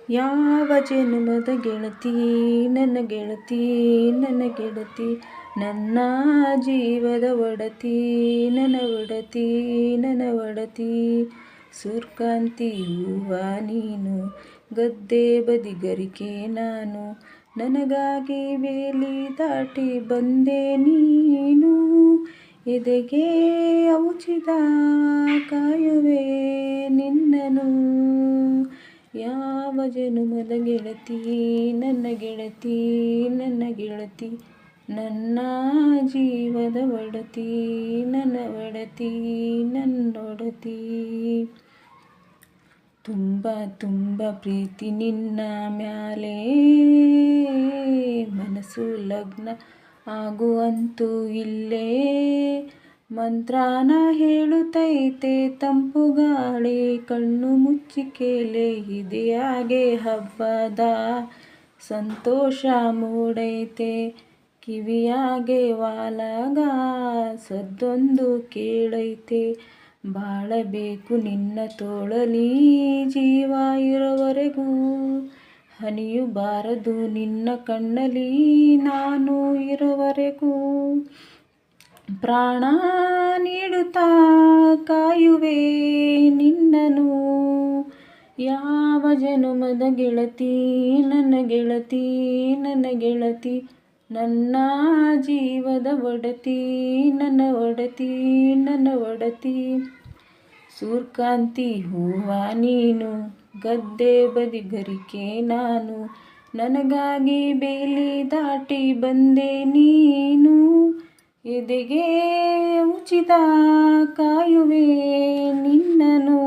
ಯಾವ ಜನುಮದ ಗೆಳತಿ ನನ್ನ ಗೆಳತಿ ನನ್ನ ಗೆಳತಿ, ನನ್ನ ಜೀವದ ಒಡತಿ ನನ್ನ ಒಡತಿ ನನ್ನ ಒಡತಿ. ಸೂರ್ಕಾಂತಿ ಹೂವ ನೀನು, ಗದ್ದೆ ಬದಿಗರಿಕೆ ನಾನು, ನನಗಾಗಿ ಬೇಲಿ ದಾಟಿ ಬಂದೆ ನೀನು. ಎದೆಗೆ ಔಚಿದ ಕಾಯುವೆ ನಿನ್ನನು, ಯಾವ ಜನುಮದ ಗೆಳತಿ ನನ್ನ ಗೆಳತಿ ನನ್ನ ಗೆಳತಿ, ನನ್ನ ಜೀವದ ಒಡತಿ ನನ್ನ ಒಡತಿ ನನ್ನೊಡತಿ. ತುಂಬ ತುಂಬ ಪ್ರೀತಿ ನಿನ್ನ ಮ್ಯಾಲೆ, ಮನಸ್ಸು ಲಗ್ನ ಆಗುವಂತೂ ಇಲ್ಲೇ. ಮಂತ್ರಾನ ಹೇಳುತ್ತೈತೆ ತಂಪು ಗಾಳಿ, ಕಣ್ಣು ಮುಚ್ಚಿ ಕೇಳೆ ಇದೆಯಾಗೆ ಹಬ್ಬದ ಸಂತೋಷ ಮೂಡೈತೆ. ಕಿವಿಯಾಗೆ ವಾಲಗ ಸದ್ದೊಂದು ಕೇಳೈತೆ, ಬಾಳಬೇಕು ನಿನ್ನ ತೋಳಲಿ ಜೀವ ಇರೋವರೆಗೂ. ಹನಿಯು ಬಾರದು ನಿನ್ನ ಕಣ್ಣಲ್ಲಿ ನಾನು ಇರೋವರೆಗೂ, ಪ್ರಾಣ ನೀಡುತ್ತಾ ಕಾಯುವೆ ನಿನ್ನನು. ಯಾವ ಜನುಮದ ಗೆಳತಿ ನನ್ನ ಗೆಳತಿ ನನ್ನ ಗೆಳತಿ, ನನ್ನ ಜೀವದ ಒಡತಿ ನನ್ನ ಒಡತಿ ನನ್ನ ಒಡತಿ. ಸೂರ್ಕಾಂತಿ ಹೂವ ನೀನು, ಗದ್ದೆ ಬದಿಗರಿಕೆ ನಾನು, ನನಗಾಗಿ ಬೇಲಿ ದಾಟಿ ಬಂದೆ ನೀನು. ಎದೆಗೆ ಉಚಿತ ಕಾಯುವೆ ನಿನ್ನನು.